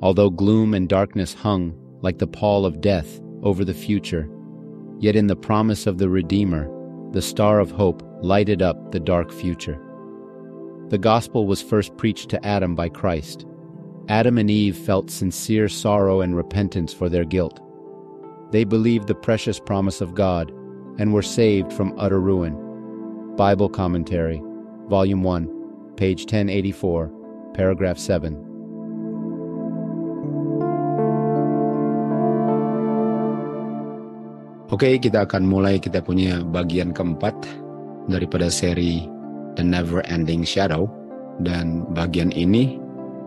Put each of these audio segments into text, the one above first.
Although gloom and darkness hung like the pall of death over the future, yet in the promise of the Redeemer, the star of hope lighted up the dark future. The gospel was first preached to Adam by Christ. Adam and Eve felt sincere sorrow and repentance for their guilt. They believed the precious promise of God and were saved from utter ruin. Bible Commentary, Volume 1, page 1084, paragraph 7. Oke, kita akan mulai kita punya bagian keempat daripada seri The Never Ending Shadow. Dan bagian ini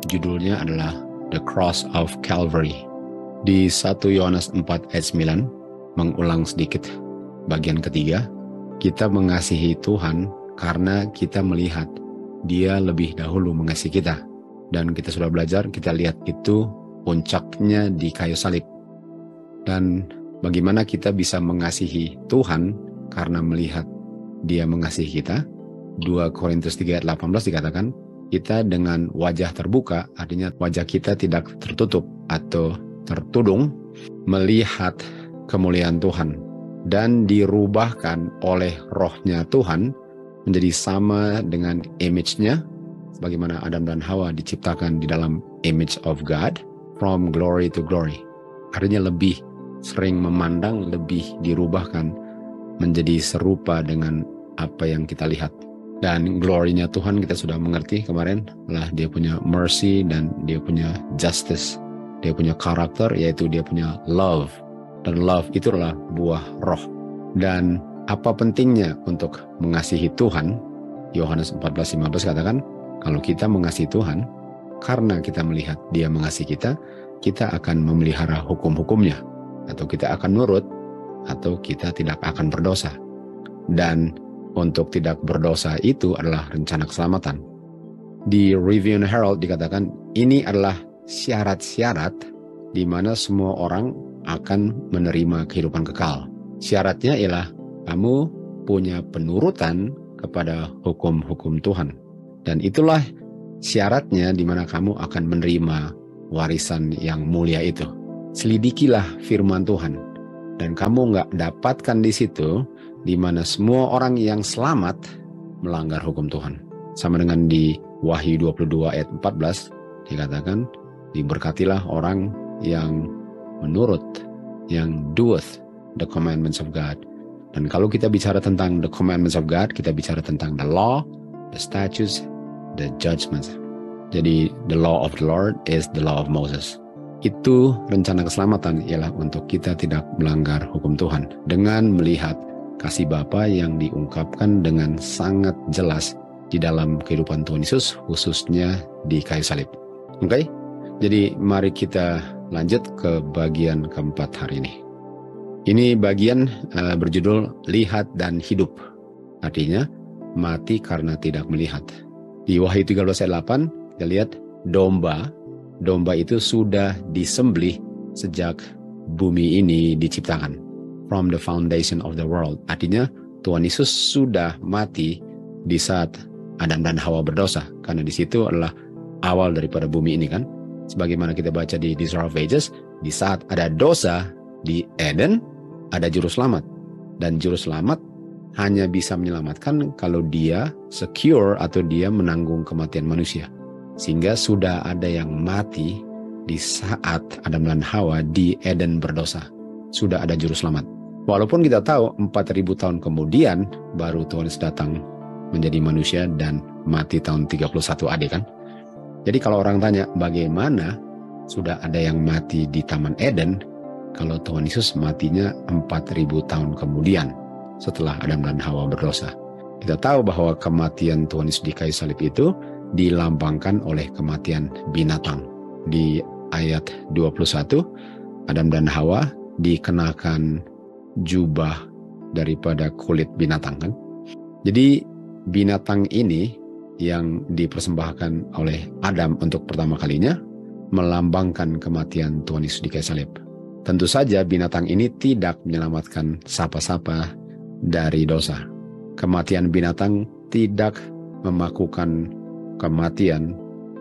judulnya adalah The Cross of Calvary. Di 1 Yohanes 4 ayat 9, mengulang sedikit bagian ketiga, kita mengasihi Tuhan karena kita melihat Dia lebih dahulu mengasihi kita. Dan kita sudah belajar, kita lihat itu puncaknya di kayu salib. Dan bagaimana kita bisa mengasihi Tuhan karena melihat Dia mengasihi kita? 2 Korintus 3 ayat 18 dikatakan, kita dengan wajah terbuka, artinya wajah kita tidak tertutup atau tertudung, melihat kemuliaan Tuhan. Dan dirubahkan oleh rohnya Tuhan menjadi sama dengan image-nya, sebagaimana Adam dan Hawa diciptakan di dalam image of God, from glory to glory. Artinya lebih sering memandang, lebih dirubahkan menjadi serupa dengan apa yang kita lihat. Dan glory-nya Tuhan kita sudah mengerti kemarin, lah Dia punya mercy dan Dia punya justice. Dia punya karakter, yaitu Dia punya love. Dan love itu adalah buah roh. Dan apa pentingnya untuk mengasihi Tuhan? Yohanes 14:15 katakan, kalau kita mengasihi Tuhan, karena kita melihat Dia mengasihi kita, kita akan memelihara hukum-hukumnya. Atau kita akan nurut, atau kita tidak akan berdosa. Dan untuk tidak berdosa itu adalah rencana keselamatan. Di Review and Herald dikatakan, ini adalah syarat-syarat di mana semua orang akan menerima kehidupan kekal. Syaratnya ialah kamu punya penurutan kepada hukum-hukum Tuhan. Dan itulah syaratnya di mana kamu akan menerima warisan yang mulia itu. Selidikilah firman Tuhan. Dan kamu nggak dapatkan di situ di mana semua orang yang selamat melanggar hukum Tuhan. Sama dengan di Wahyu 22 ayat 14 dikatakan, diberkatilah orang yang menurut, yang doeth the commandments of God. Dan kalau kita bicara tentang the commandments of God, kita bicara tentang the law, the statutes, the judgments. Jadi the law of the Lord is the law of Moses. Itu rencana keselamatan ialah untuk kita tidak melanggar hukum Tuhan dengan melihat kasih Bapa yang diungkapkan dengan sangat jelas di dalam kehidupan Tuhan Yesus, khususnya di kayu salib. Oke? Jadi mari kita lanjut ke bagian keempat hari ini. Ini bagian berjudul Lihat dan Hidup. Artinya, mati karena tidak melihat. Di Wahyu 13 ayat 8, kita lihat domba itu sudah disembelih sejak bumi ini diciptakan. From the foundation of the world. Artinya Tuhan Yesus sudah mati di saat Adam dan Hawa berdosa. Karena di situ adalah awal daripada bumi ini kan. Sebagaimana kita baca di Desire of Ages, di saat ada dosa di Eden, ada juru selamat. Dan juru selamat hanya bisa menyelamatkan kalau dia secure atau dia menanggung kematian manusia. Sehingga sudah ada yang mati di saat Adam dan Hawa di Eden berdosa. Sudah ada juru selamat. Walaupun kita tahu 4.000 tahun kemudian baru Tuhan Yesus datang menjadi manusia dan mati tahun 31 AD kan. Jadi kalau orang tanya bagaimana sudah ada yang mati di Taman Eden kalau Tuhan Yesus matinya 4.000 tahun kemudian setelah Adam dan Hawa berdosa. Kita tahu bahwa kematian Tuhan Yesus di kayu salib itu dilambangkan oleh kematian binatang. Di ayat 21, Adam dan Hawa dikenakan jubah daripada kulit binatang kan. Jadi binatang ini yang dipersembahkan oleh Adam untuk pertama kalinya melambangkan kematian Tuhan Yesus di kayu salib. Tentu saja binatang ini tidak menyelamatkan siapa-siapa dari dosa. Kematian binatang tidak memakukan kematian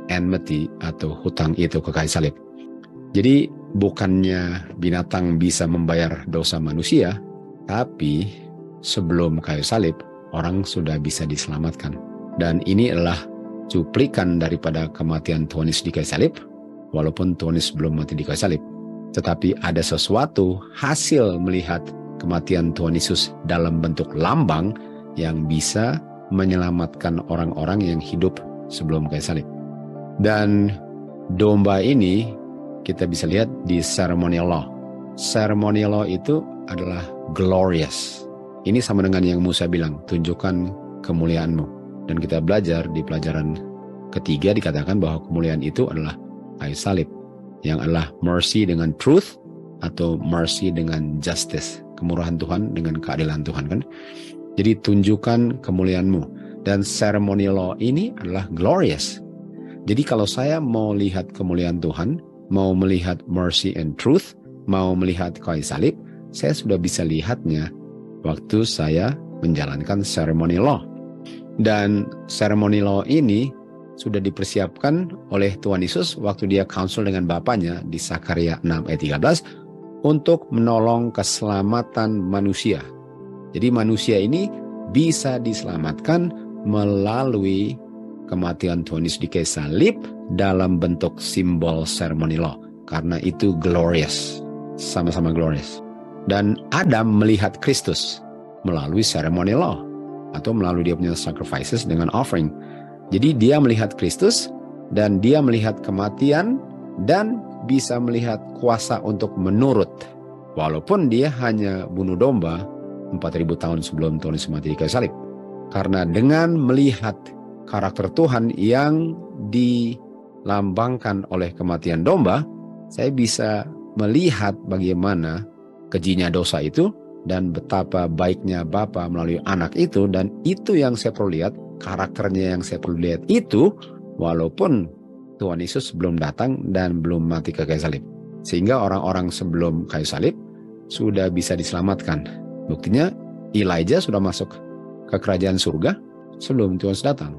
enmity atau hutang itu ke kayu salib. Jadi bukannya binatang bisa membayar dosa manusia, tapi sebelum kayu salib, orang sudah bisa diselamatkan. Dan ini adalah cuplikan daripada kematian Tuhan Yesus di kayu salib, walaupun Tuhan Yesus belum mati di kayu salib. Tetapi ada sesuatu hasil melihat kematian Tuhan Yesus dalam bentuk lambang yang bisa menyelamatkan orang-orang yang hidup sebelum kayu salib. Dan domba ini kita bisa lihat di ceremonial law. Ceremonial law itu adalah glorious. Ini sama dengan yang Musa bilang, tunjukkan kemuliaanmu. Dan kita belajar di pelajaran ketiga dikatakan bahwa kemuliaan itu adalah kayu salib, yang adalah mercy dengan truth atau mercy dengan justice. Kemurahan Tuhan dengan keadilan Tuhan, kan? Jadi tunjukkan kemuliaanmu. Dan ceremonial law ini adalah glorious. Jadi kalau saya mau lihat kemuliaan Tuhan, mau melihat mercy and truth, mau melihat kayu salib, saya sudah bisa lihatnya waktu saya menjalankan ceremonial law. Dan ceremonial law ini sudah dipersiapkan oleh Tuhan Yesus waktu dia counsel dengan Bapanya di Zakaria 6 ayat 13 untuk menolong keselamatan manusia. Jadi manusia ini bisa diselamatkan melalui kematian Tuhan Yesus di kayu salib dalam bentuk simbol ceremonial law. Karena itu glorious, sama-sama glorious. Dan Adam melihat Kristus melalui ceremonial law atau melalui dia punya sacrifices dengan offering. Jadi dia melihat Kristus dan dia melihat kematian dan bisa melihat kuasa untuk menurut. Walaupun dia hanya bunuh domba 4.000 tahun sebelum Tuhan Yesus mati di kayu salib. Karena dengan melihat karakter Tuhan yang dilambangkan oleh kematian domba, saya bisa melihat bagaimana kejinya dosa itu dan betapa baiknya Bapa melalui anak itu, dan itu yang saya perlu lihat, karakternya yang saya perlu lihat itu, walaupun Tuhan Yesus belum datang dan belum mati ke kayu salib. Sehingga orang-orang sebelum kayu salib sudah bisa diselamatkan. Buktinya Elijah sudah masuk ke kerajaan surga sebelum Tuhan Yesus datang.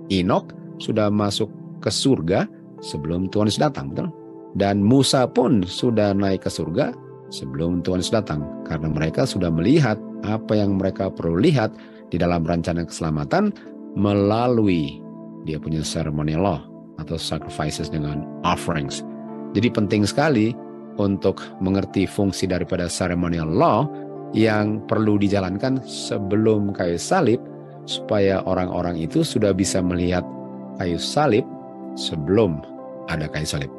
Enoch sudah masuk ke surga sebelum Tuhan Yesus datang, betul? Dan Musa pun sudah naik ke surga sebelum Tuhan Yesus datang, karena mereka sudah melihat apa yang mereka perlu lihat di dalam rencana keselamatan melalui dia punya ceremonial law atau sacrifices dengan offerings. Jadi penting sekali untuk mengerti fungsi daripada ceremonial law yang perlu dijalankan sebelum kayu salib, supaya orang-orang itu sudah bisa melihat kayu salib sebelum ada kayu salib.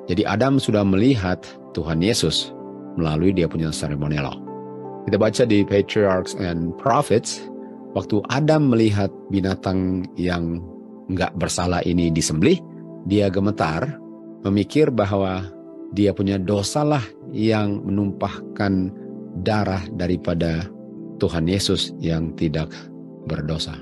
Jadi Adam sudah melihat Tuhan Yesus melalui dia punya ceremonial law. Kita baca di Patriarchs and Prophets, waktu Adam melihat binatang yang nggak bersalah ini disembelih, dia gemetar, memikir bahwa dia punya dosalah yang menumpahkan darah daripada Tuhan Yesus yang tidak berdosa.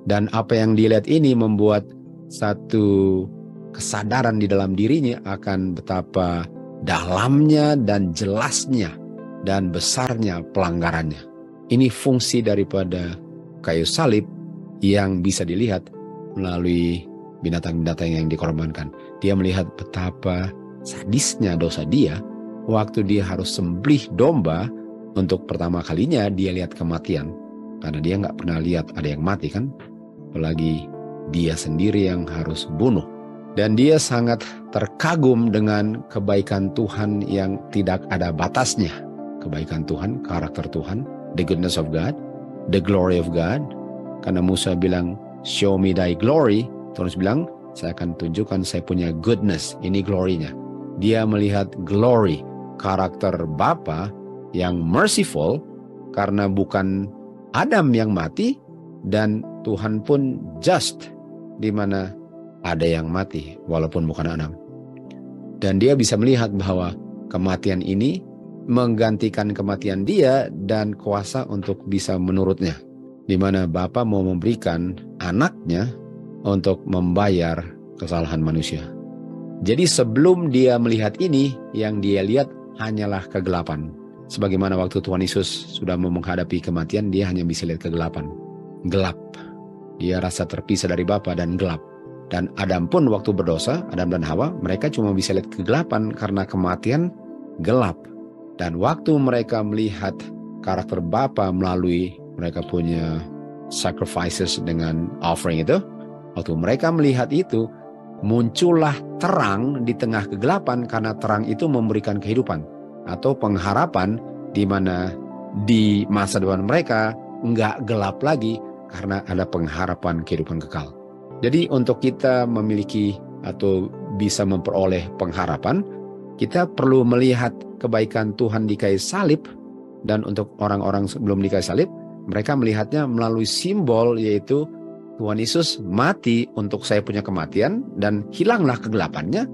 Dan apa yang dilihat ini membuat satu kesadaran di dalam dirinya akan betapa dalamnya dan jelasnya dan besarnya pelanggarannya. Ini fungsi daripada kayu salib yang bisa dilihat melalui binatang-binatang yang dikorbankan. Dia melihat betapa sadisnya dosa dia waktu dia harus sembelih domba. Untuk pertama kalinya dia lihat kematian, karena dia nggak pernah lihat ada yang mati, kan? Apalagi dia sendiri yang harus bunuh. Dan dia sangat terkagum dengan kebaikan Tuhan yang tidak ada batasnya. Kebaikan Tuhan, karakter Tuhan, the goodness of God, the glory of God. Karena Musa bilang, show me thy glory. Terus bilang, saya akan tunjukkan saya punya goodness. Ini glory-nya. Dia melihat glory, karakter Bapa yang merciful, karena bukan Adam yang mati, dan Tuhan pun just, di mana ada yang mati walaupun bukan Adam. Dan dia bisa melihat bahwa kematian ini menggantikan kematian dia dan kuasa untuk bisa menurutnya, di mana Bapa mau memberikan anaknya untuk membayar kesalahan manusia. Jadi sebelum dia melihat ini, yang dia lihat hanyalah kegelapan. Sebagaimana waktu Tuhan Yesus sudah menghadapi kematian, dia hanya bisa lihat kegelapan. Gelap. Dia rasa terpisah dari Bapa dan gelap. Dan Adam pun waktu berdosa, Adam dan Hawa, mereka cuma bisa lihat kegelapan karena kematian gelap. Dan waktu mereka melihat karakter Bapa melalui mereka punya sacrifices dengan offering itu, waktu mereka melihat itu, muncullah terang di tengah kegelapan karena terang itu memberikan kehidupan atau pengharapan di mana di masa depan mereka nggak gelap lagi karena ada pengharapan kehidupan kekal. Jadi untuk kita memiliki atau bisa memperoleh pengharapan, kita perlu melihat kebaikan Tuhan di kayu salib. Dan untuk orang-orang sebelum di kayu salib, mereka melihatnya melalui simbol, yaitu Tuhan Yesus mati untuk saya punya kematian dan hilanglah kegelapannya.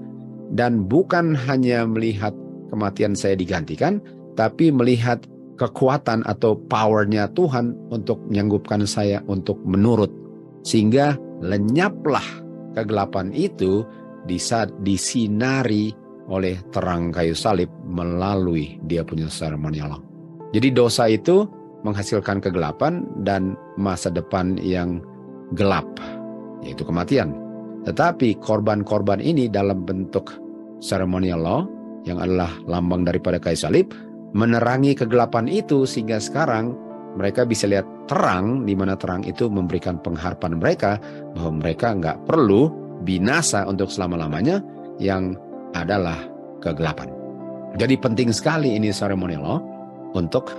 Dan bukan hanya melihat kematian saya digantikan, tapi melihat kekuatan atau powernya Tuhan untuk menyanggupkan saya untuk menurut. Sehingga lenyaplah kegelapan itu disinari oleh terang kayu salib melalui dia punya seremonial law. Jadi dosa itu menghasilkan kegelapan dan masa depan yang gelap, yaitu kematian. Tetapi korban-korban ini dalam bentuk ceremonial law yang adalah lambang daripada kayu salib menerangi kegelapan itu, sehingga sekarang mereka bisa lihat terang, di mana terang itu memberikan pengharapan mereka bahwa mereka nggak perlu binasa untuk selama-lamanya yang adalah kegelapan. Jadi penting sekali ini ceremonial law untuk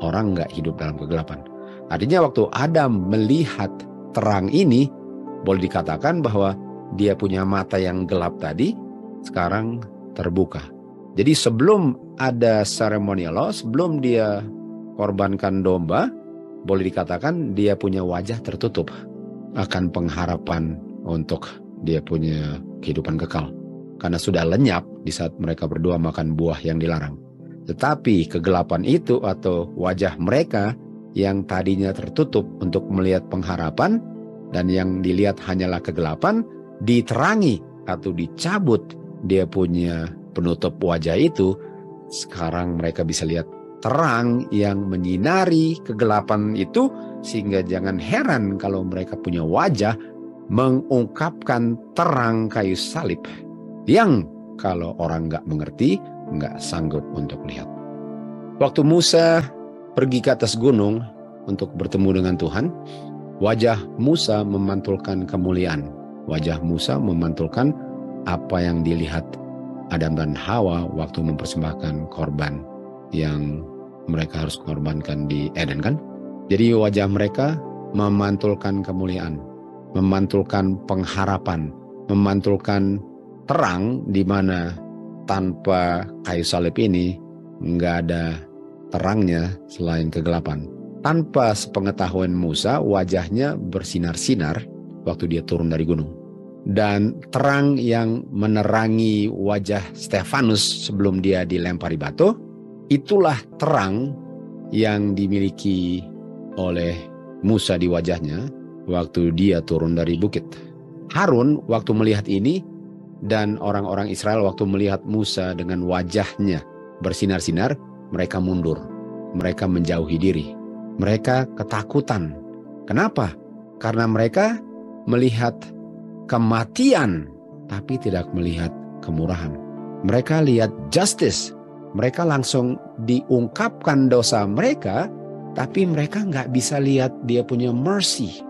orang nggak hidup dalam kegelapan. Artinya waktu Adam melihat terang ini, boleh dikatakan bahwa dia punya mata yang gelap tadi sekarang terbuka. Jadi sebelum ada ceremonial law, sebelum dia korbankan domba, boleh dikatakan dia punya wajah tertutup akan pengharapan untuk dia punya kehidupan kekal. Karena sudah lenyap di saat mereka berdua makan buah yang dilarang. Tetapi kegelapan itu atau wajah mereka yang tadinya tertutup untuk melihat pengharapan dan yang dilihat hanyalah kegelapan, diterangi atau dicabut dia punya penutup wajah itu. Sekarang mereka bisa lihat terang yang menyinari kegelapan itu, sehingga jangan heran kalau mereka punya wajah mengungkapkan terang kayu salib yang kalau orang nggak mengerti, nggak sanggup untuk lihat. Waktu Musa pergi ke atas gunung untuk bertemu dengan Tuhan, wajah Musa memantulkan kemuliaan. Wajah Musa memantulkan apa yang dilihat Adam dan Hawa waktu mempersembahkan korban yang mereka harus korbankan di Eden, kan? Jadi wajah mereka memantulkan kemuliaan, memantulkan pengharapan, memantulkan terang di mana tanpa kayu salib ini nggak ada terangnya selain kegelapan. Tanpa sepengetahuan Musa, wajahnya bersinar-sinar waktu dia turun dari gunung. Dan terang yang menerangi wajah Stefanus sebelum dia dilempari batu, itulah terang yang dimiliki oleh Musa di wajahnya waktu dia turun dari bukit. Harun waktu melihat ini dan orang-orang Israel waktu melihat Musa dengan wajahnya bersinar-sinar, mereka mundur, mereka menjauhi diri, mereka ketakutan. Kenapa? Karena mereka melihat kematian, tapi tidak melihat kemurahan. Mereka lihat justice, mereka langsung diungkapkan dosa mereka, tapi mereka nggak bisa lihat dia punya mercy.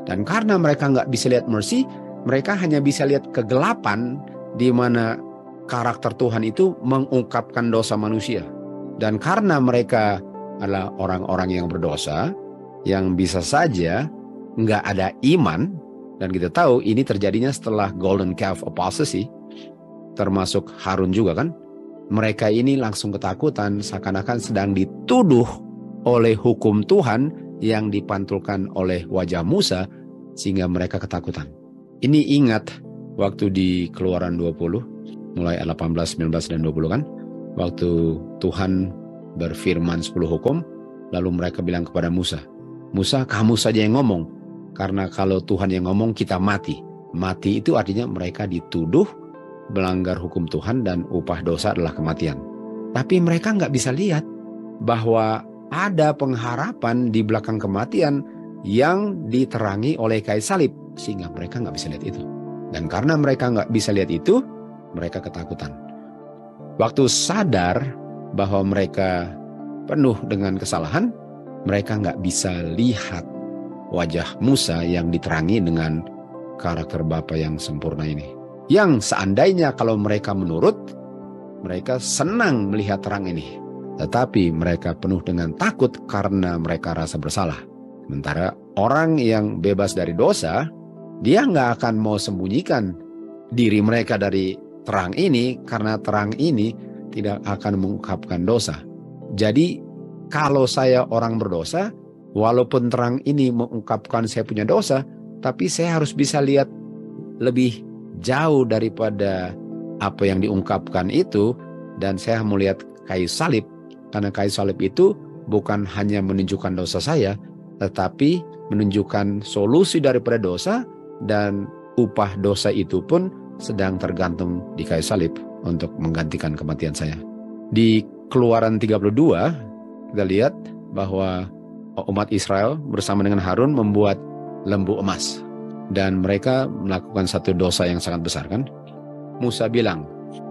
Dan karena mereka nggak bisa lihat mercy, mereka hanya bisa lihat kegelapan di mana karakter Tuhan itu mengungkapkan dosa manusia. Dan karena mereka adalah orang-orang yang berdosa, yang bisa saja nggak ada iman, dan kita tahu ini terjadinya setelah Golden Calf Apostasy, termasuk Harun juga kan. Mereka ini langsung ketakutan seakan-akan sedang dituduh oleh hukum Tuhan yang dipantulkan oleh wajah Musa, sehingga mereka ketakutan. Ini ingat waktu di Keluaran 20, mulai 18, 19, dan 20 kan. Waktu Tuhan berfirman 10 hukum, lalu mereka bilang kepada Musa, Musa, kamu saja yang ngomong. Karena kalau Tuhan yang ngomong kita mati. Mati itu artinya mereka dituduh melanggar hukum Tuhan dan upah dosa adalah kematian. Tapi mereka nggak bisa lihat bahwa ada pengharapan di belakang kematian yang diterangi oleh kayu salib. Sehingga mereka nggak bisa lihat itu. Dan karena mereka nggak bisa lihat itu, mereka ketakutan. Waktu sadar bahwa mereka penuh dengan kesalahan, mereka nggak bisa lihat wajah Musa yang diterangi dengan karakter Bapa yang sempurna ini. Yang seandainya kalau mereka menurut, mereka senang melihat terang ini. Tetapi mereka penuh dengan takut karena mereka rasa bersalah. Sementara orang yang bebas dari dosa, dia nggak akan mau sembunyikan diri mereka dari terang ini, karena terang ini tidak akan mengungkapkan dosa. Jadi kalau saya orang berdosa, walaupun terang ini mengungkapkan saya punya dosa, tapi saya harus bisa lihat lebih jauh daripada apa yang diungkapkan itu, dan saya melihat kayu salib. Karena kayu salib itu bukan hanya menunjukkan dosa saya, tetapi menunjukkan solusi daripada dosa, dan upah dosa itu pun sedang tergantung di kayu salib untuk menggantikan kematian saya. Di Keluaran 32, kita lihat bahwa umat Israel bersama dengan Harun membuat lembu emas. Dan mereka melakukan satu dosa yang sangat besar, kan? Musa bilang,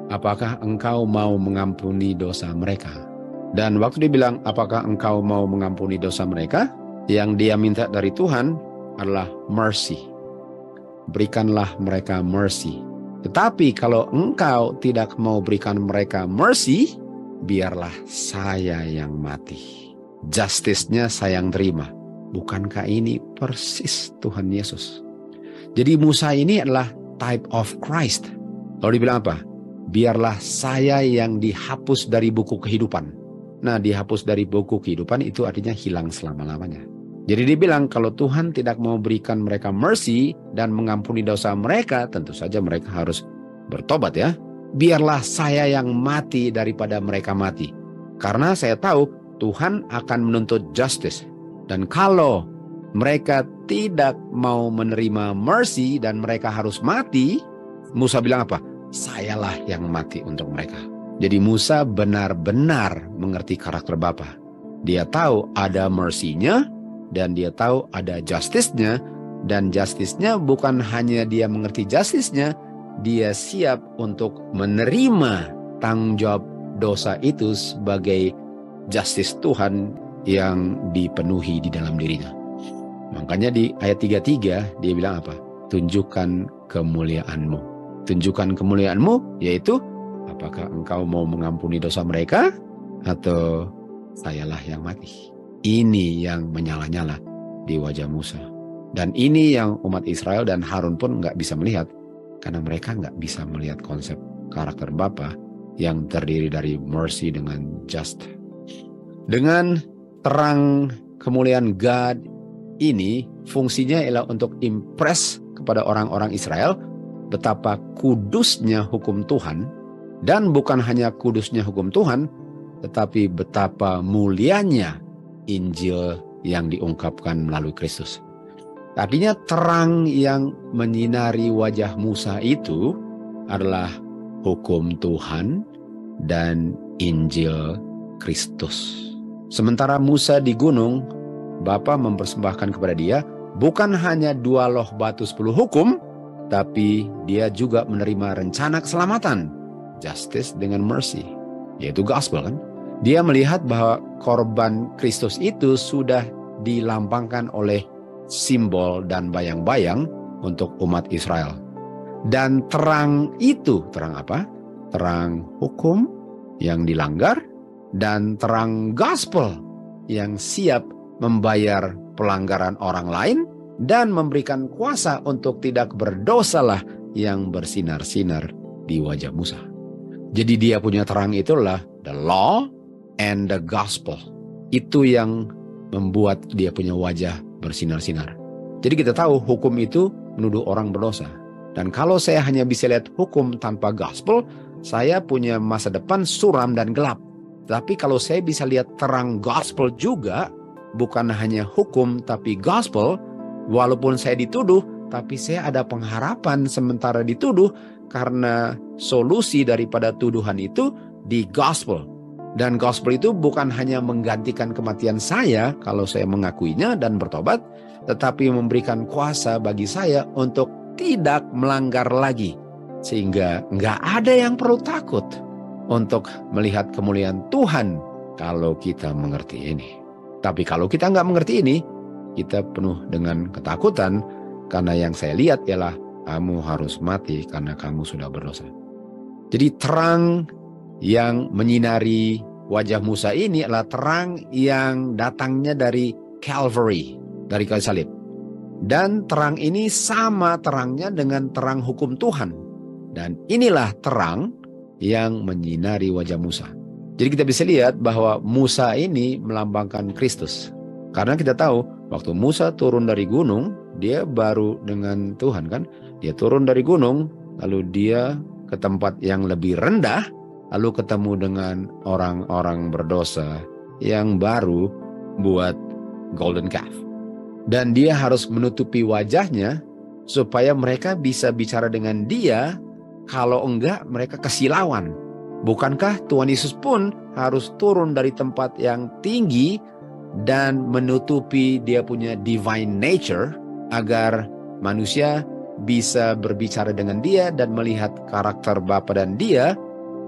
apakah engkau mau mengampuni dosa mereka? Dan waktu dia bilang, apakah engkau mau mengampuni dosa mereka? Yang dia minta dari Tuhan adalah mercy. Berikanlah mereka mercy. Tetapi kalau engkau tidak mau berikan mereka mercy, biarlah saya yang mati. Justice-nya saya yang terima. Bukankah ini persis Tuhan Yesus? Jadi Musa ini adalah type of Christ. Lalu dibilang apa? Biarlah saya yang dihapus dari buku kehidupan. Nah, dihapus dari buku kehidupan itu artinya hilang selama-lamanya. Jadi dia bilang kalau Tuhan tidak mau berikan mereka mercy dan mengampuni dosa mereka, tentu saja mereka harus bertobat ya. Biarlah saya yang mati daripada mereka mati. Karena saya tahu Tuhan akan menuntut justice. Dan kalau mereka tidak mau menerima mercy dan mereka harus mati, Musa bilang apa? Sayalah yang mati untuk mereka. Jadi Musa benar-benar mengerti karakter Bapa. Dia tahu ada mercy-nya dan dia tahu ada justice-nya. Dan justice-nya bukan hanya dia mengerti justice-nya, dia siap untuk menerima tanggung jawab dosa itu sebagai justice Tuhan yang dipenuhi di dalam dirinya. Makanya di ayat 33 dia bilang apa? Tunjukkan kemuliaan-Mu. Tunjukkan kemuliaan-Mu yaitu apakah engkau mau mengampuni dosa mereka atau sayalah yang mati. Ini yang menyala-nyala di wajah Musa. Dan ini yang umat Israel dan Harun pun nggak bisa melihat. Karena mereka nggak bisa melihat konsep karakter Bapa yang terdiri dari mercy dengan just. Dengan terang kemuliaan God ini fungsinya ialah untuk impress kepada orang-orang Israel betapa kudusnya hukum Tuhan. Dan bukan hanya kudusnya hukum Tuhan, tetapi betapa mulianya Injil yang diungkapkan melalui Kristus. Artinya terang yang menyinari wajah Musa itu adalah hukum Tuhan dan Injil Kristus. Sementara Musa di gunung, Bapa mempersembahkan kepada dia bukan hanya 2 loh batu 10 hukum, tapi dia juga menerima rencana keselamatan, justice dengan mercy, yaitu gospel kan. Dia melihat bahwa korban Kristus itu sudah dilambangkan oleh simbol dan bayang-bayang untuk umat Israel. Dan terang itu, terang apa? Terang hukum yang dilanggar dan terang gospel yang siap membayar pelanggaran orang lain dan memberikan kuasa untuk tidak berdosalah yang bersinar-sinar di wajah Musa. Jadi dia punya terang itulah the law and the gospel. Itu yang membuat dia punya wajah bersinar-sinar. Jadi kita tahu hukum itu menuduh orang berdosa. Dan kalau saya hanya bisa lihat hukum tanpa gospel, saya punya masa depan suram dan gelap. Tapi kalau saya bisa lihat terang gospel juga, bukan hanya hukum tapi gospel, walaupun saya dituduh, tapi saya ada pengharapan sementara dituduh karena solusi daripada tuduhan itu di gospel. Dan gospel itu bukan hanya menggantikan kematian saya kalau saya mengakuinya dan bertobat, tetapi memberikan kuasa bagi saya untuk tidak melanggar lagi. Sehingga nggak ada yang perlu takut untuk melihat kemuliaan Tuhan kalau kita mengerti ini. Tapi kalau kita nggak mengerti ini, kita penuh dengan ketakutan karena yang saya lihat ialah kamu harus mati karena kamu sudah berdosa. Jadi terang yang menyinari wajah Musa ini adalah terang yang datangnya dari Calvary, dari kayu salib. Dan terang ini sama terangnya dengan terang hukum Tuhan. Dan inilah terang yang menyinari wajah Musa. Jadi kita bisa lihat bahwa Musa ini melambangkan Kristus. Karena kita tahu waktu Musa turun dari gunung, dia baru dengan Tuhan kan. Dia turun dari gunung, lalu dia ke tempat yang lebih rendah, lalu ketemu dengan orang-orang berdosa yang baru buat golden calf. Dan dia harus menutupi wajahnya supaya mereka bisa bicara dengan dia. Kalau enggak, mereka kesilauan. Bukankah Tuhan Yesus pun harus turun dari tempat yang tinggi dan menutupi dia punya divine nature agar manusia bisa berbicara dengan dia dan melihat karakter Bapa dan dia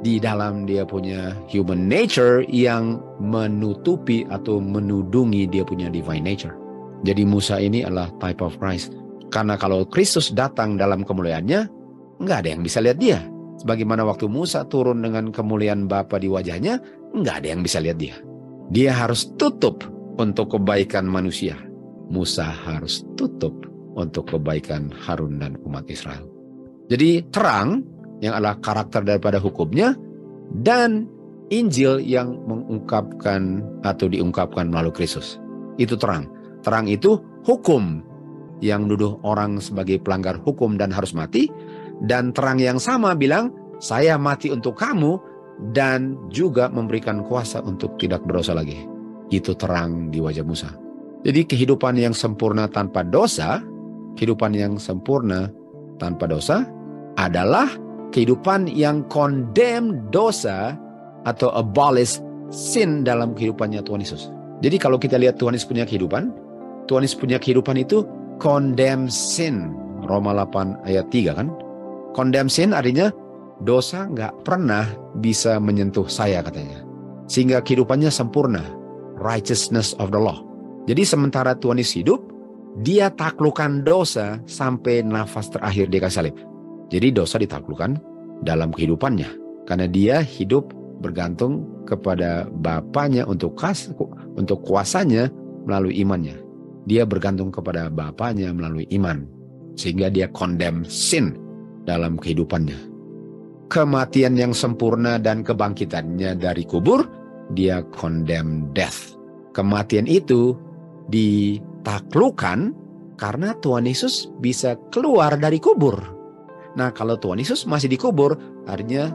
di dalam dia punya human nature yang menutupi atau menudungi dia punya divine nature. Jadi Musa ini adalah type of Christ. Karena kalau Kristus datang dalam kemuliaannya, nggak ada yang bisa lihat dia. Sebagaimana waktu Musa turun dengan kemuliaan Bapa di wajahnya, nggak ada yang bisa lihat dia. Dia harus tutup untuk kebaikan manusia. Musa harus tutup untuk kebaikan Harun dan umat Israel. Jadi terang yang adalah karakter daripada hukumnya dan Injil yang mengungkapkan atau diungkapkan melalui Kristus. Itu terang. Terang itu hukum yang nuduh orang sebagai pelanggar hukum dan harus mati. Dan terang yang sama bilang, saya mati untuk kamu dan juga memberikan kuasa untuk tidak berdosa lagi. Itu terang di wajah Musa. Jadi kehidupan yang sempurna tanpa dosa, kehidupan yang sempurna tanpa dosa adalah kehidupan yang condemn dosa atau abolish sin dalam kehidupannya Tuhan Yesus. Jadi kalau kita lihat Tuhan Yesus punya kehidupan, Tuhan Yesus punya kehidupan itu condemn sin. Roma 8 ayat 3 kan? Condemn sin artinya dosa nggak pernah bisa menyentuh saya katanya. Sehingga kehidupannya sempurna. Righteousness of the law. Jadi sementara Tuhan Yesus hidup, dia taklukkan dosa sampai nafas terakhir di kayu salib. Jadi dosa ditaklukkan dalam kehidupannya. Karena dia hidup bergantung kepada Bapanya untuk kuasanya melalui imannya. Dia bergantung kepada Bapanya melalui iman. Sehingga dia condemn sin dalam kehidupannya. Kematian yang sempurna dan kebangkitannya dari kubur, dia condemn death. Kematian itu ditaklukkan karena Tuhan Yesus bisa keluar dari kubur. Nah, kalau Tuhan Yesus masih dikubur, artinya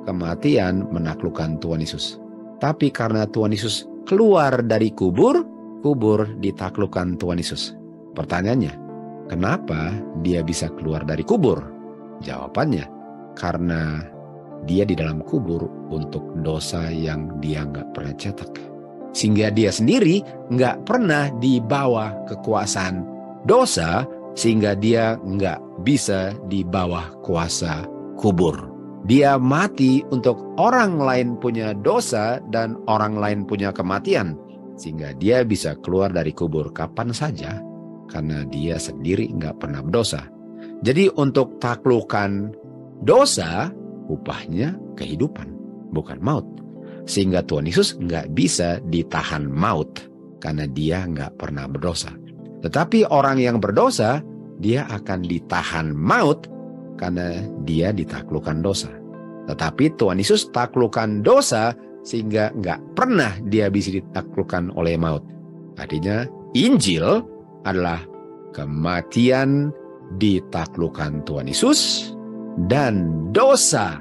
kematian menaklukkan Tuhan Yesus. Tapi karena Tuhan Yesus keluar dari kubur, kubur ditaklukkan Tuhan Yesus. Pertanyaannya, kenapa dia bisa keluar dari kubur? Jawabannya, karena dia di dalam kubur untuk dosa yang dia nggak pernah cetak. Sehingga dia sendiri nggak pernah dibawa kekuasaan dosa, sehingga dia nggak bisa di bawah kuasa kubur. Dia mati untuk orang lain punya dosa dan orang lain punya kematian. Sehingga dia bisa keluar dari kubur kapan saja, karena dia sendiri nggak pernah berdosa. Jadi untuk taklukan dosa, upahnya kehidupan, bukan maut. Sehingga Tuhan Yesus nggak bisa ditahan maut, karena dia nggak pernah berdosa. Tetapi orang yang berdosa, dia akan ditahan maut, karena dia ditaklukkan dosa. Tetapi Tuhan Yesus taklukkan dosa, sehingga nggak pernah dia bisa ditaklukkan oleh maut. Artinya Injil adalah kematian ditaklukkan Tuhan Yesus dan dosa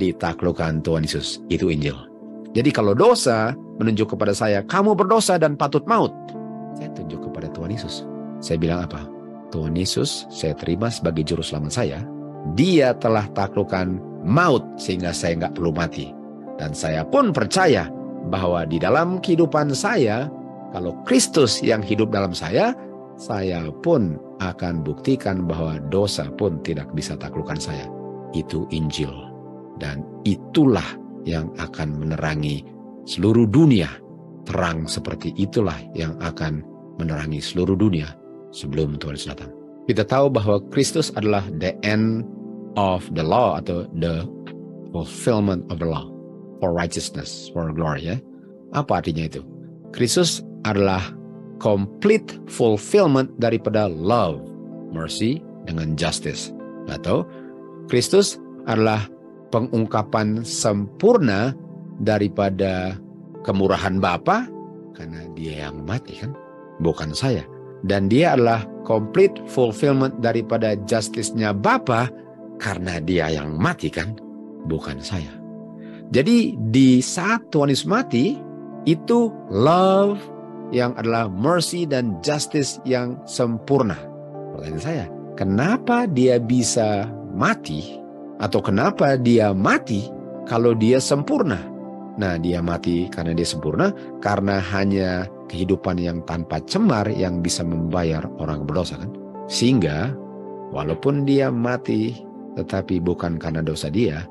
ditaklukkan Tuhan Yesus. Itu Injil. Jadi kalau dosa menunjuk kepada saya, kamu berdosa dan patut maut, saya tunjuk kepada Tuhan Yesus. Saya bilang apa? Tuhan Yesus saya terima sebagai juru selamat saya. Dia telah taklukkan maut sehingga saya nggak perlu mati. Dan saya pun percaya bahwa di dalam kehidupan saya, kalau Kristus yang hidup dalam saya pun akan buktikan bahwa dosa pun tidak bisa taklukkan saya. Itu Injil. Dan itulah yang akan menerangi seluruh dunia. Terang seperti itulah yang akan menerangi seluruh dunia sebelum Tuhan Yesus datang. Kita tahu bahwa Kristus adalah the end of the law atau the fulfillment of the law for righteousness, for glory. Ya. Apa artinya itu? Kristus adalah complete fulfillment daripada love, mercy, dengan justice. Atau Kristus adalah pengungkapan sempurna daripada kemurahan Bapa, karena dia yang mati kan, bukan saya. Dan dia adalah complete fulfillment daripada justice-nya Bapa, karena dia yang mati kan, bukan saya. Jadi di saat Tuhan Yesus mati, itu love yang adalah mercy dan justice yang sempurna. Pertanyaan saya, kenapa dia bisa mati? Atau kenapa dia mati kalau dia sempurna? Nah, dia mati karena dia sempurna, karena hanya kehidupan yang tanpa cemar yang bisa membayar orang berdosa kan. Sehingga walaupun dia mati, tetapi bukan karena dosa dia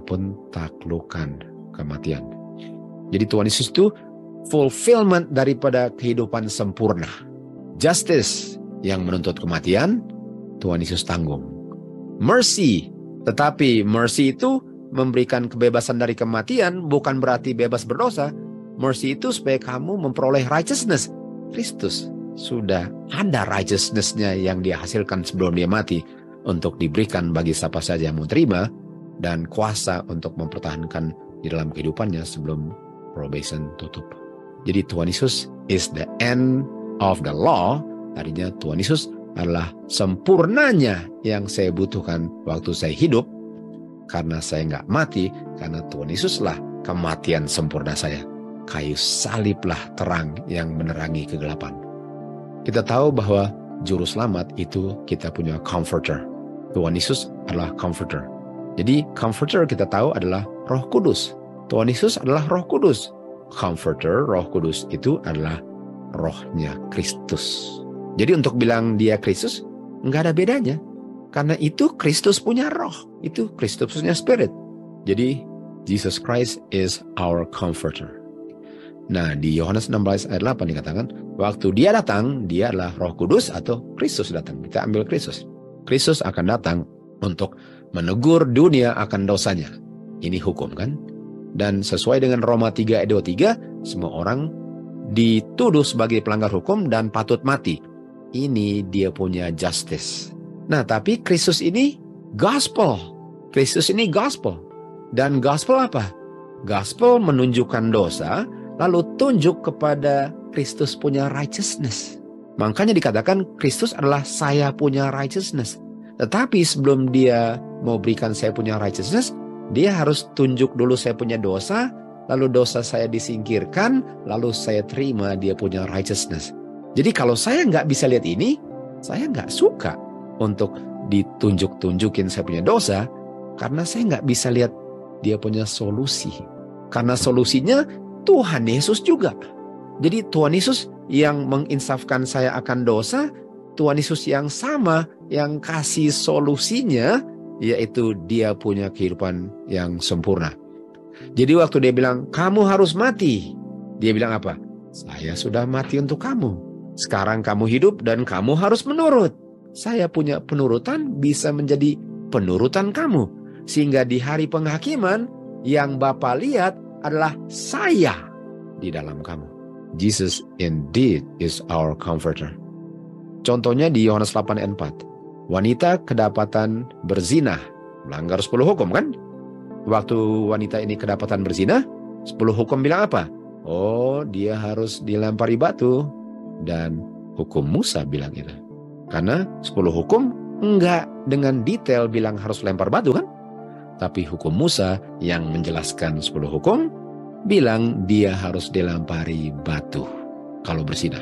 pun taklukkan kematian. Jadi Tuhan Yesus itu fulfillment daripada kehidupan sempurna. Justice yang menuntut kematian, Tuhan Yesus tanggung. Mercy, tetapi mercy itu memberikan kebebasan dari kematian, bukan berarti bebas berdosa. Mercy itu supaya kamu memperoleh righteousness. Kristus sudah ada righteousness-nya yang dia hasilkan sebelum dia mati, untuk diberikan bagi siapa saja yang mau terima, dan kuasa untuk mempertahankan di dalam kehidupannya sebelum probation tutup. Jadi Tuhan Yesus is the end of the law. Artinya Tuhan Yesus adalah sempurnanya yang saya butuhkan waktu saya hidup. Karena saya nggak mati, karena Tuhan Yesuslah kematian sempurna saya. Kayu saliblah terang yang menerangi kegelapan. Kita tahu bahwa juru selamat itu kita punya comforter. Tuhan Yesus adalah comforter. Jadi comforter kita tahu adalah Roh Kudus. Tuhan Yesus adalah Roh Kudus. Comforter, Roh Kudus itu adalah rohnya Kristus. Jadi untuk bilang dia Kristus, nggak ada bedanya. Karena itu Kristus punya roh. Itu Kristus punya spirit. Jadi Jesus Christ is our comforter. Nah di Yohanes 16 ayat 8 dikatakan, waktu dia datang, dia adalah Roh Kudus atau Kristus datang. Kita ambil Kristus. Kristus akan datang untuk menegur dunia akan dosanya. Ini hukum kan? Dan sesuai dengan Roma 3 ayat 23, semua orang dituduh sebagai pelanggar hukum dan patut mati. Ini dia punya justice. Nah, tapi Kristus ini gospel. Kristus ini gospel. Dan gospel apa? Gospel menunjukkan dosa, lalu tunjuk kepada Kristus punya righteousness. Makanya dikatakan Kristus adalah saya punya righteousness. Tetapi sebelum dia mau berikan saya punya righteousness, dia harus tunjuk dulu saya punya dosa, lalu dosa saya disingkirkan, lalu saya terima dia punya righteousness. Jadi kalau saya nggak bisa lihat ini, saya nggak suka untuk ditunjuk-tunjukin saya punya dosa, karena saya nggak bisa lihat dia punya solusi. Karena solusinya Tuhan Yesus juga. Jadi Tuhan Yesus yang menginsafkan saya akan dosa, Tuhan Yesus yang sama yang kasih solusinya, yaitu dia punya kehidupan yang sempurna. Jadi waktu dia bilang, kamu harus mati, dia bilang apa? Saya sudah mati untuk kamu. Sekarang kamu hidup dan kamu harus menurut. Saya punya penurutan bisa menjadi penurutan kamu. Sehingga di hari penghakiman yang Bapa lihat adalah saya di dalam kamu. Jesus indeed is our comforter. Contohnya di Yohanes 8 ayat 4. Wanita kedapatan berzina, melanggar 10 hukum kan? Waktu wanita ini kedapatan berzina, 10 hukum bilang apa? Oh, dia harus dilempari batu. Dan hukum Musa bilang itu. Karena 10 hukum enggak dengan detail bilang harus lempar batu kan? Tapi hukum Musa yang menjelaskan 10 hukum bilang dia harus dilempari batu kalau berzina.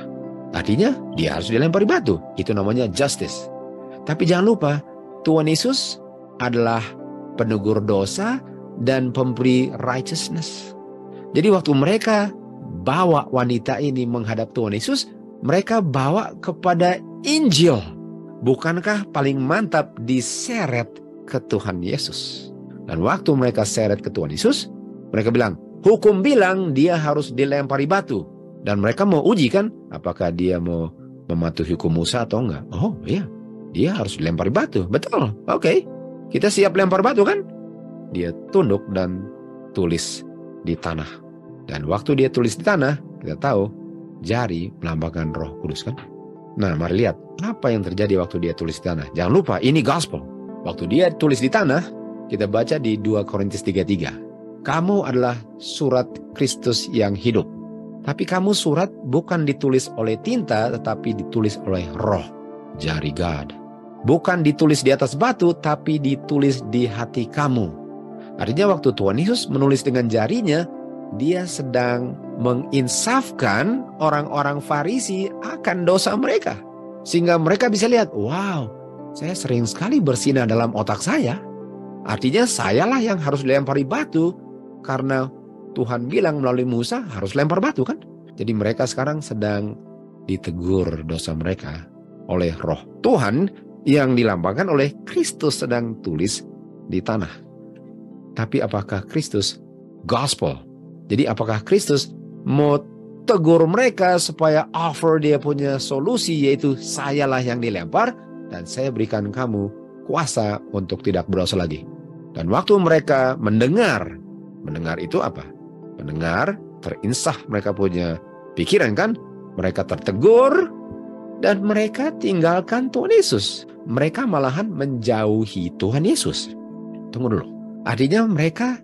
Artinya dia harus dilempari batu. Itu namanya justice. Tapi jangan lupa, Tuhan Yesus adalah penegur dosa dan pemberi righteousness. Jadi waktu mereka bawa wanita ini menghadap Tuhan Yesus, mereka bawa kepada Injil. bukankah paling mantap diseret ke Tuhan Yesus? Dan waktu mereka seret ke Tuhan Yesus, mereka bilang, hukum bilang dia harus dilempari batu. Dan mereka mau uji kan, apakah dia mau mematuhi hukum Musa atau enggak. Oh iya, dia harus dilempari batu. Betul, oke. Kita siap lempar batu kan? Dia tunduk dan tulis di tanah. Dan waktu dia tulis di tanah, kita tahu jari melambangkan Roh Kudus kan? Nah, mari lihat apa yang terjadi waktu dia tulis di tanah. Jangan lupa, ini gospel. Waktu dia tulis di tanah, kita baca di 2 Korintus 3:3. Kamu adalah surat Kristus yang hidup. Tapi kamu surat bukan ditulis oleh tinta, tetapi ditulis oleh Roh, jari God. Bukan ditulis di atas batu, tapi ditulis di hati kamu. Artinya waktu Tuhan Yesus menulis dengan jarinya, dia sedang menginsafkan orang-orang Farisi akan dosa mereka. Sehingga mereka bisa lihat, wow, saya sering sekali bersinah dalam otak saya. Artinya sayalah yang harus dilempari batu, karena Tuhan bilang melalui Musa harus lempar batu kan. Jadi mereka sekarang sedang ditegur dosa mereka oleh Roh Tuhan yang dilambangkan oleh Kristus sedang tulis di tanah. Tapi apakah Kristus gospel? Jadi apakah Kristus mau tegur mereka supaya offer dia punya solusi, yaitu sayalah yang dilempar dan saya berikan kamu kuasa untuk tidak berdosa lagi. Dan waktu mereka mendengar itu apa? Mendengar, terinsah mereka punya pikiran kan? Mereka tertegur dan mereka tinggalkan Tuhan Yesus. Mereka malahan menjauhi Tuhan Yesus. Tunggu dulu. Artinya mereka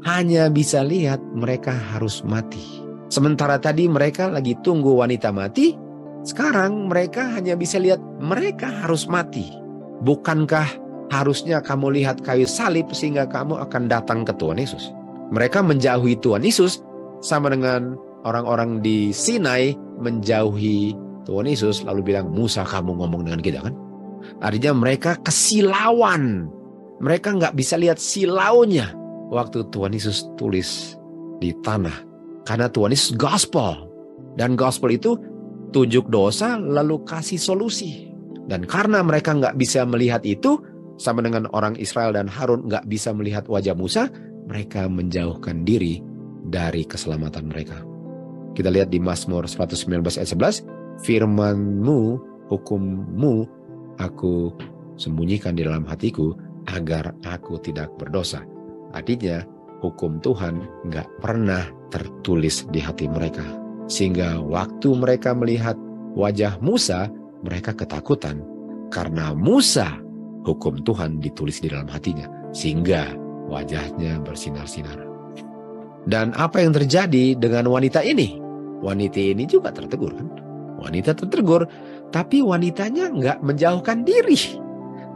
hanya bisa lihat mereka harus mati. Sementara tadi mereka lagi tunggu wanita mati, sekarang mereka hanya bisa lihat mereka harus mati. Bukankah harusnya kamu lihat kayu salib sehingga kamu akan datang ke Tuhan Yesus? Mereka menjauhi Tuhan Yesus sama dengan orang-orang di Sinai menjauhi Tuhan Yesus lalu bilang, Musa kamu ngomong dengan kita kan? Artinya mereka kesilauan. Mereka nggak bisa lihat silaunya waktu Tuhan Yesus tulis di tanah. Karena Tuhan Yesus gospel. Dan gospel itu tunjuk dosa lalu kasih solusi. Dan karena mereka nggak bisa melihat itu, sama dengan orang Israel dan Harun nggak bisa melihat wajah Musa, mereka menjauhkan diri dari keselamatan mereka. Kita lihat di Mazmur 119 ayat 11, firman-Mu, hukum-Mu, aku sembunyikan di dalam hatiku agar aku tidak berdosa. Artinya hukum Tuhan nggak pernah tertulis di hati mereka. Sehingga waktu mereka melihat wajah Musa, mereka ketakutan. Karena Musa, hukum Tuhan ditulis di dalam hatinya. Sehingga wajahnya bersinar-sinar. Dan apa yang terjadi dengan wanita ini? Wanita ini juga tertegur kan? Wanita tertegur, tapi wanitanya nggak menjauhkan diri.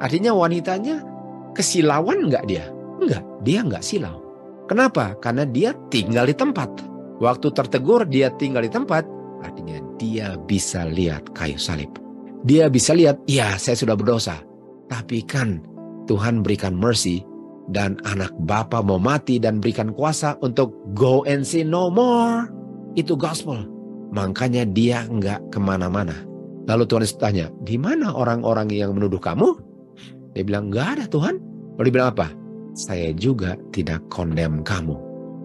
Artinya wanitanya kesilauan nggak dia? Enggak, dia nggak silau. Kenapa? Karena dia tinggal di tempat. Waktu tertegur dia tinggal di tempat, artinya dia bisa lihat kayu salib. Dia bisa lihat, ya saya sudah berdosa. Tapi kan Tuhan berikan mercy dan anak Bapa mau mati dan berikan kuasa untuk go and sin no more. Itu gospel. Makanya dia nggak kemana-mana. Lalu Tuhan Yesus tanya, di mana orang-orang yang menuduh kamu? Dia bilang, nggak ada Tuhan. Lalu dia bilang apa? Saya juga tidak condemn kamu.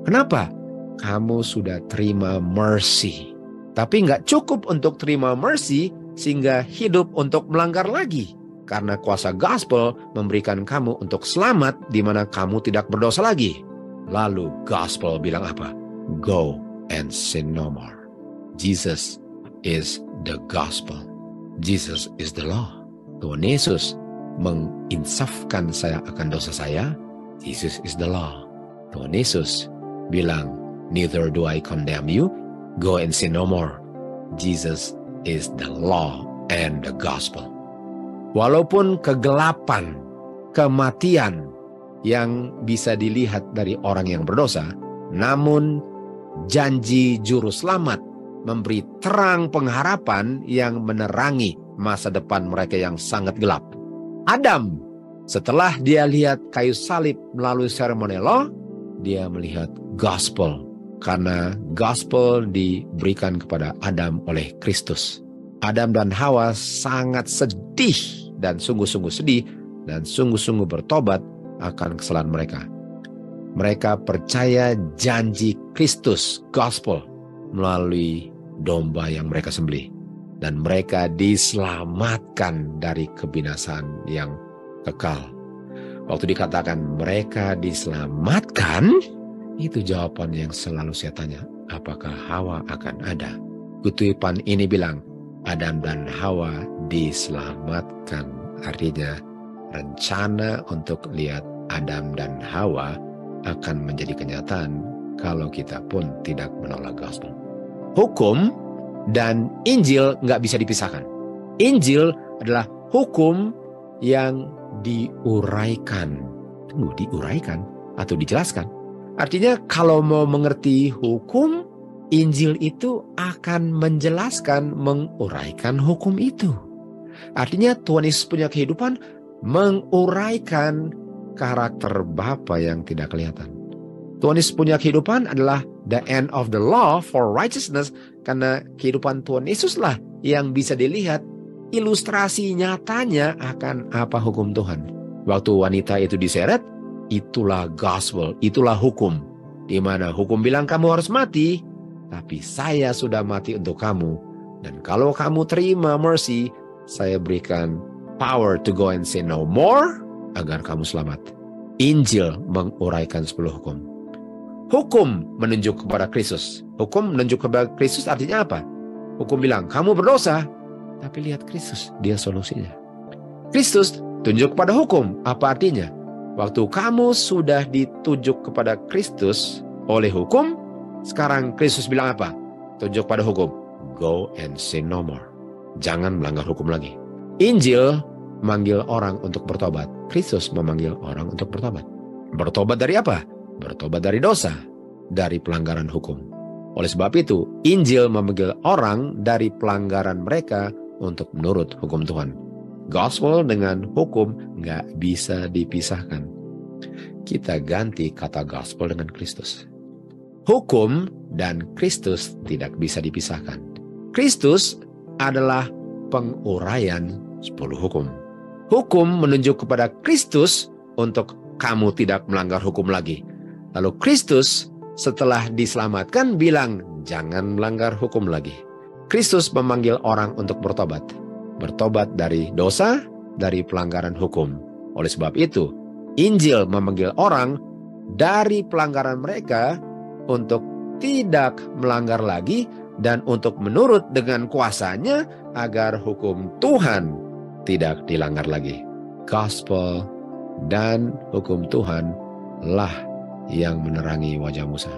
Kenapa? Kamu sudah terima mercy. Tapi nggak cukup untuk terima mercy sehingga hidup untuk melanggar lagi. Karena kuasa gospel memberikan kamu untuk selamat di mana kamu tidak berdosa lagi. Lalu gospel bilang apa? Go and sin no more. Jesus is the gospel. Jesus is the law. Tuhan Yesus menginsafkan saya akan dosa saya. Jesus is the law. Tuhan Yesus bilang, neither do I condemn you. Go and sin no more. Jesus is the law and the gospel. Walaupun kegelapan, kematian yang bisa dilihat dari orang yang berdosa, namun janji juru selamat memberi terang pengharapan yang menerangi masa depan mereka yang sangat gelap. Adam, setelah dia lihat kayu salib melalui seremoni law, dia melihat gospel. Karena gospel diberikan kepada Adam oleh Kristus. Adam dan Hawa sangat sedih dan sungguh-sungguh sedih dan sungguh-sungguh bertobat akan kesalahan mereka. Mereka percaya janji Kristus, gospel, melalui domba yang mereka sembelih. Dan mereka diselamatkan dari kebinasaan yang kekal. Waktu dikatakan mereka diselamatkan, itu jawaban yang selalu saya tanya, apakah Hawa akan ada? Kutipan ini bilang, Adam dan Hawa diselamatkan. Artinya, rencana untuk lihat Adam dan Hawa akan menjadi kenyataan kalau kita pun tidak menolak gospel. Hukum dan Injil nggak bisa dipisahkan. Injil adalah hukum yang diuraikan. Diuraikan atau dijelaskan. Artinya kalau mau mengerti hukum, Injil itu akan menjelaskan, menguraikan hukum itu. Artinya Tuhan Yesus punya kehidupan menguraikan karakter Bapa yang tidak kelihatan. Tuhan Yesus punya kehidupan adalah the end of the law for righteousness, karena kehidupan Tuhan Yesuslah yang bisa dilihat ilustrasi nyatanya akan apa hukum Tuhan. Waktu wanita itu diseret, itulah gospel, itulah hukum. Di mana hukum bilang kamu harus mati, tapi saya sudah mati untuk kamu. Dan kalau kamu terima mercy, saya berikan power to go and say no more, agar kamu selamat. Injil menguraikan 10 hukum. Hukum menunjuk kepada Kristus. Hukum menunjuk kepada Kristus artinya apa? Hukum bilang, kamu berdosa. Tapi lihat Kristus, dia solusinya. Kristus tunjuk kepada hukum. Apa artinya? Waktu kamu sudah ditunjuk kepada Kristus oleh hukum, sekarang Kristus bilang apa? Tunjuk pada hukum. Go and sin no more. Jangan melanggar hukum lagi. Injil memanggil orang untuk bertobat. Kristus memanggil orang untuk bertobat. Bertobat dari apa? Bertobat dari dosa, dari pelanggaran hukum. Oleh sebab itu, Injil memanggil orang dari pelanggaran mereka untuk menurut hukum Tuhan. Gospel dengan hukum nggak bisa dipisahkan. Kita ganti kata gospel dengan Kristus. Hukum dan Kristus tidak bisa dipisahkan. Kristus adalah penguraian 10 hukum. Hukum menunjuk kepada Kristus untuk kamu tidak melanggar hukum lagi. Lalu Kristus setelah diselamatkan bilang, jangan melanggar hukum lagi. Kristus memanggil orang untuk bertobat. Bertobat dari dosa, dari pelanggaran hukum. Oleh sebab itu, Injil memanggil orang dari pelanggaran mereka untuk tidak melanggar lagi dan untuk menurut dengan kuasanya agar hukum Tuhan tidak dilanggar lagi. Gospel dan hukum Tuhan lah yang menerangi wajah Musa.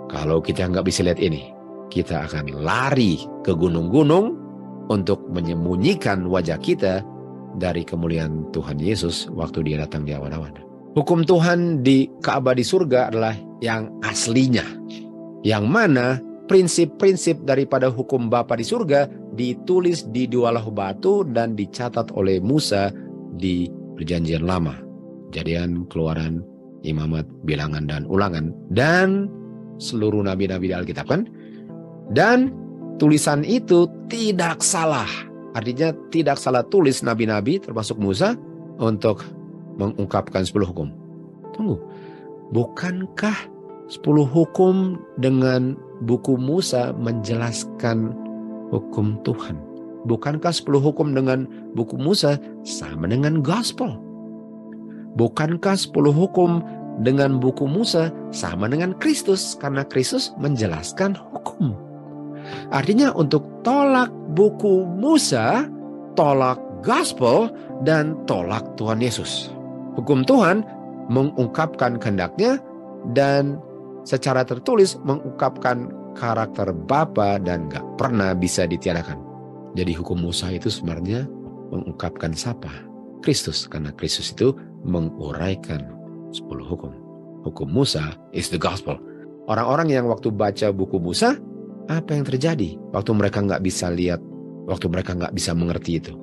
Kalau kita nggak bisa lihat ini, kita akan lari ke gunung-gunung untuk menyembunyikan wajah kita dari kemuliaan Tuhan Yesus waktu dia datang di awan-awan. Hukum Tuhan di Ka'bah di surga adalah yang aslinya. Yang mana prinsip-prinsip daripada hukum Bapa di surga ditulis di 2 loh batu dan dicatat oleh Musa di Perjanjian Lama. Kejadian, Keluaran, Imamat, Bilangan, dan Ulangan. Dan seluruh nabi-nabi di Alkitab kan. Dan tulisan itu tidak salah. Artinya tidak salah tulis nabi-nabi termasuk Musa untuk mengungkapkan 10 hukum. Tunggu, bukankah 10 hukum dengan buku Musa menjelaskan hukum Tuhan? Bukankah 10 hukum dengan buku Musa sama dengan gospel? Bukankah 10 hukum dengan buku Musa sama dengan Kristus? Karena Kristus menjelaskan hukum. Artinya untuk tolak buku Musa, tolak gospel, dan tolak Tuhan Yesus. Hukum Tuhan mengungkapkan kehendaknya dan secara tertulis mengungkapkan karakter Bapa dan gak pernah bisa ditiadakan. Jadi hukum Musa itu sebenarnya mengungkapkan siapa? Kristus, karena Kristus itu menguraikan 10 hukum. Hukum Musa is the gospel. Orang-orang yang waktu baca buku Musa, apa yang terjadi? Waktu mereka nggak bisa lihat, waktu mereka nggak bisa mengerti itu.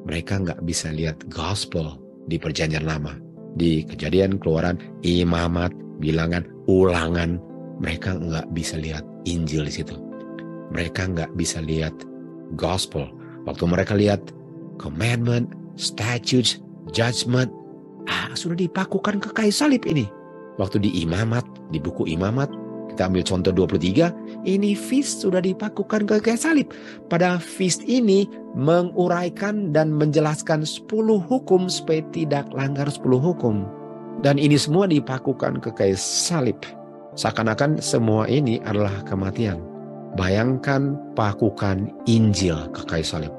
Mereka nggak bisa lihat gospel di Perjanjian Lama. Di Kejadian, Keluaran, Imamat, Bilangan, Ulangan. Mereka nggak bisa lihat Injil di situ. Mereka nggak bisa lihat gospel. Waktu mereka lihat commandment, statutes, judgment, sudah dipakukan ke kayu salib ini. Waktu di Imamat, di buku Imamat, kita ambil contoh 23, ini feast sudah dipakukan ke kayu salib. Pada feast ini menguraikan dan menjelaskan 10 hukum supaya tidak langgar 10 hukum. Dan ini semua dipakukan ke kayu salib. Seakan-akan semua ini adalah kematian. Bayangkan pakukan Injil ke kayu salib.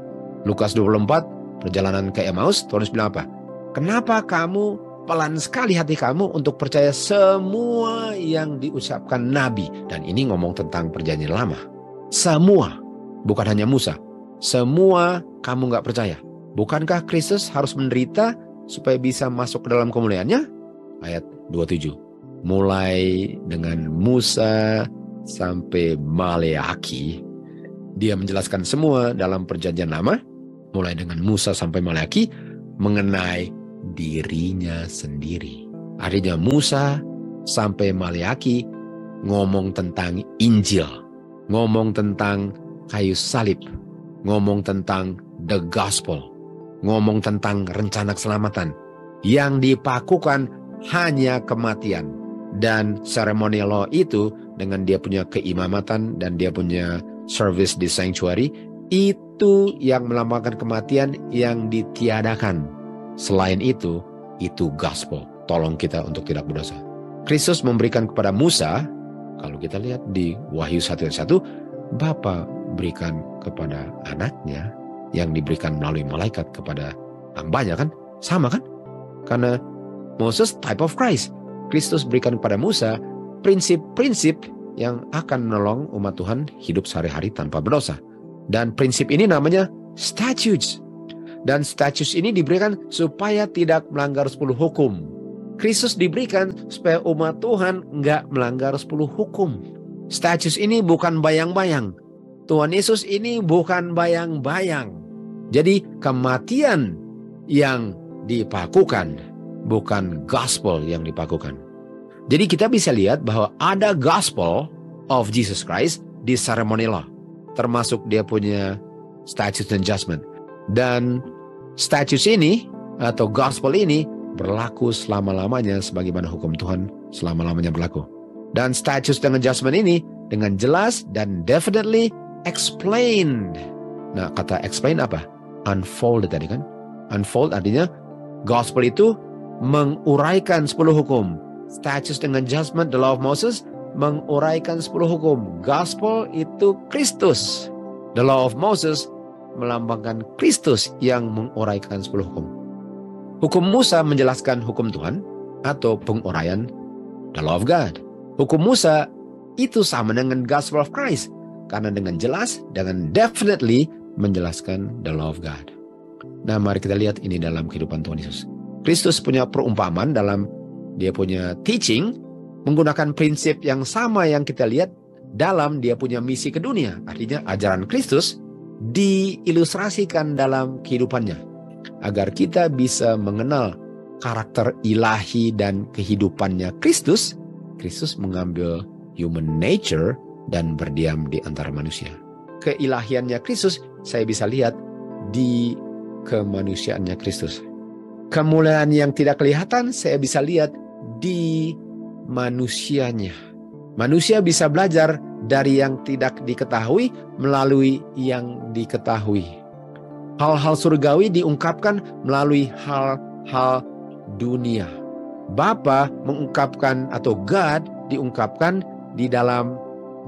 Lukas 24, perjalanan ke Emmaus, Tuhan Yesus bilang apa? Kenapa kamu pelan sekali hati kamu untuk percaya semua yang diucapkan Nabi? Dan ini ngomong tentang perjanjian lama. Semua, bukan hanya Musa. Semua kamu gak percaya. Bukankah Kristus harus menderita supaya bisa masuk ke dalam kemuliaannya? Ayat 27. Mulai dengan Musa sampai Maleaki, dia menjelaskan semua dalam perjanjian lama. Mulai dengan Musa sampai Maleaki mengenai dirinya sendiri. Artinya Musa sampai Maleaki ngomong tentang Injil, ngomong tentang kayu salib, ngomong tentang the gospel, ngomong tentang rencana keselamatan yang dipakukan hanya kematian. Dan ceremonial law itu dengan dia punya keimamatan dan dia punya service di sanctuary, itu yang melambangkan kematian yang ditiadakan. Selain itu gospel. Tolong kita untuk tidak berdosa. Kristus memberikan kepada Musa, kalau kita lihat di Wahyu 1:1, Bapa berikan kepada anaknya yang diberikan melalui malaikat kepada hambanya, kan? Sama kan? Karena Moses type of Christ. Kristus berikan kepada Musa prinsip-prinsip yang akan menolong umat Tuhan hidup sehari-hari tanpa berdosa. Dan prinsip ini namanya statutes. Dan statutes ini diberikan supaya tidak melanggar 10 hukum. Kristus diberikan supaya umat Tuhan nggak melanggar 10 hukum. Statutes ini bukan bayang-bayang. Tuhan Yesus ini bukan bayang-bayang. Jadi kematian yang dipakukan, bukan gospel yang dipakukan. Jadi kita bisa lihat bahwa ada gospel of Jesus Christ di ceremonial law. Termasuk dia punya statutes and judgment. Dan statutes ini atau gospel ini berlaku selama-lamanya sebagaimana hukum Tuhan selama-lamanya berlaku. Dan statutes dengan judgment ini dengan jelas dan definitely explained. Nah, kata explain apa? Unfolded tadi kan? Unfold artinya gospel itu menguraikan 10 hukum. Statutes dengan judgment, the law of Moses, menguraikan 10 hukum. Gospel itu Kristus. The law of Moses melambangkan Kristus yang menguraikan 10 hukum. Hukum Musa menjelaskan hukum Tuhan atau penguraian the law of God. Hukum Musa itu sama dengan gospel of Christ karena dengan jelas, dengan definitely menjelaskan the law of God. Nah, mari kita lihat ini dalam kehidupan Tuhan Yesus. Kristus punya perumpamaan dalam dia punya teaching menggunakan prinsip yang sama yang kita lihat dalam dia punya misi ke dunia. Artinya ajaran Kristus diilustrasikan dalam kehidupannya agar kita bisa mengenal karakter ilahi dan kehidupannya Kristus. Kristus mengambil human nature dan berdiam di antara manusia. Keilahiannya Kristus saya bisa lihat di kemanusiaannya Kristus. Kemuliaan yang tidak kelihatan saya bisa lihat di manusianya. Manusia bisa belajar dari yang tidak diketahui melalui yang diketahui. Hal-hal surgawi diungkapkan melalui hal-hal dunia. Bapa mengungkapkan atau God diungkapkan di dalam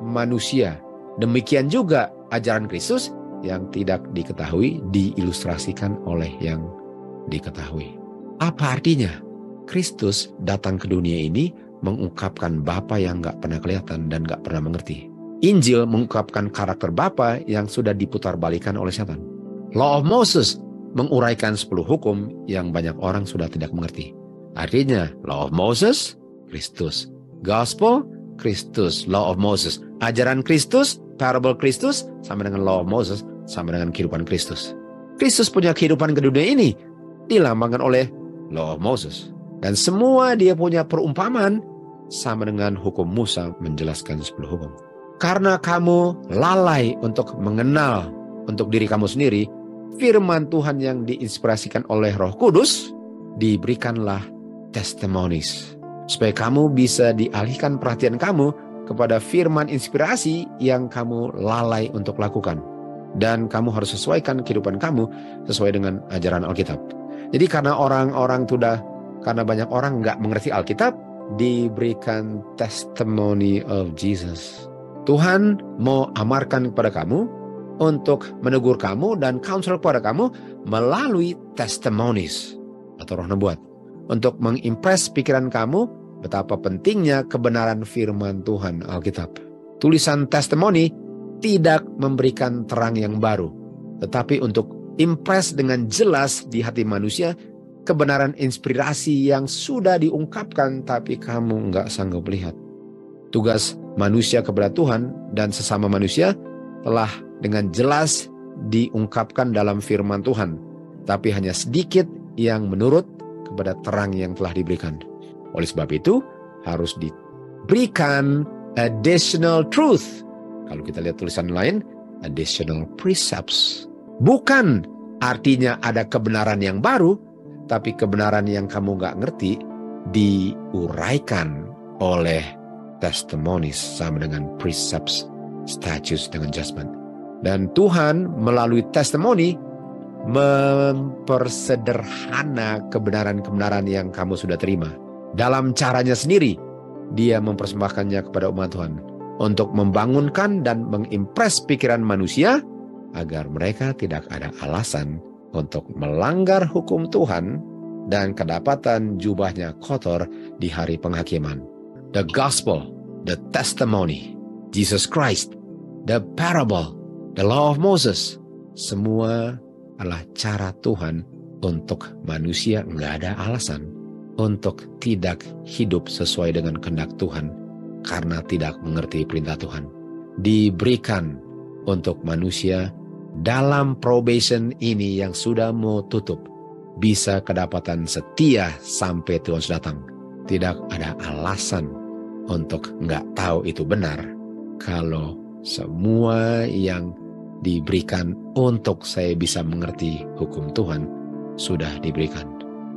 manusia. Demikian juga ajaran Kristus yang tidak diketahui diilustrasikan oleh yang diketahui. Apa artinya? Kristus datang ke dunia ini mengungkapkan Bapa yang gak pernah kelihatan dan gak pernah mengerti. Injil mengungkapkan karakter Bapa yang sudah diputar-balikan oleh setan. Law of Moses menguraikan 10 hukum yang banyak orang sudah tidak mengerti. Artinya, Law of Moses, Kristus. Gospel, Kristus. Law of Moses. Ajaran Kristus, parable Kristus, sama dengan Law of Moses, sama dengan kehidupan Kristus. Kristus punya kehidupan ke dunia ini dilambangkan oleh Law of Moses. Dan semua dia punya perumpamaan sama dengan hukum Musa menjelaskan 10 hukum. Karena kamu lalai untuk mengenal untuk diri kamu sendiri, firman Tuhan yang diinspirasikan oleh Roh Kudus, diberikanlah testimonies. Supaya kamu bisa dialihkan perhatian kamu kepada firman inspirasi yang kamu lalai untuk lakukan. Dan kamu harus sesuaikan kehidupan kamu sesuai dengan ajaran Alkitab. Jadi karena karena banyak orang nggak mengerti Alkitab, diberikan testimony of Jesus. Tuhan mau amarkan kepada kamu untuk menegur kamu dan counsel kepada kamu melalui testimonies atau roh nubuat. Untuk mengimpress pikiran kamu betapa pentingnya kebenaran firman Tuhan Alkitab. Tulisan testimoni tidak memberikan terang yang baru, tetapi untuk impress dengan jelas di hati manusia kebenaran inspirasi yang sudah diungkapkan tapi kamu nggak sanggup lihat. Tugas manusia kepada Tuhan dan sesama manusia telah dengan jelas diungkapkan dalam firman Tuhan, tapi hanya sedikit yang menurut kepada terang yang telah diberikan. Oleh sebab itu harus diberikan additional truth. Kalau kita lihat tulisan lain, additional precepts. Bukan artinya ada kebenaran yang baru, tapi kebenaran yang kamu nggak ngerti diuraikan oleh testimonies sama dengan precepts, statutes dengan judgment. Dan Tuhan melalui testimoni mempersederhana kebenaran-kebenaran yang kamu sudah terima. Dalam caranya sendiri, Dia mempersembahkannya kepada umat Tuhan untuk membangunkan dan mengimpress pikiran manusia agar mereka tidak ada alasan untuk melanggar hukum Tuhan dan kedapatan jubahnya kotor di hari penghakiman. The gospel, the testimony, Jesus Christ, the parable, the law of Moses, semua adalah cara Tuhan untuk manusia nggak ada alasan untuk tidak hidup sesuai dengan kehendak Tuhan karena tidak mengerti perintah Tuhan. Diberikan untuk manusia dalam probation ini yang sudah mau tutup, bisa kedapatan setia sampai Tuhan datang. Tidak ada alasan untuk nggak tahu itu benar kalau semua yang diberikan untuk saya bisa mengerti hukum Tuhan sudah diberikan.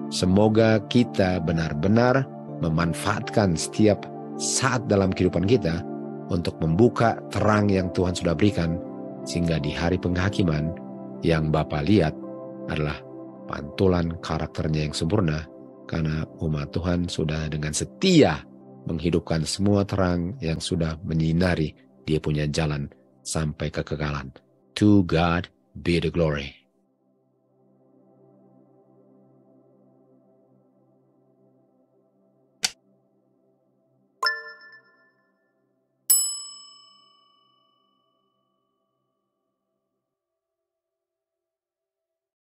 Semoga kita benar-benar memanfaatkan setiap saat dalam kehidupan kita untuk membuka terang yang Tuhan sudah berikan, sehingga di hari penghakiman yang Bapa lihat adalah pantulan karakternya yang sempurna, karena umat Tuhan sudah dengan setia menghidupkan semua terang yang sudah menyinari dia punya jalan sampai kekekalan. To God be the glory.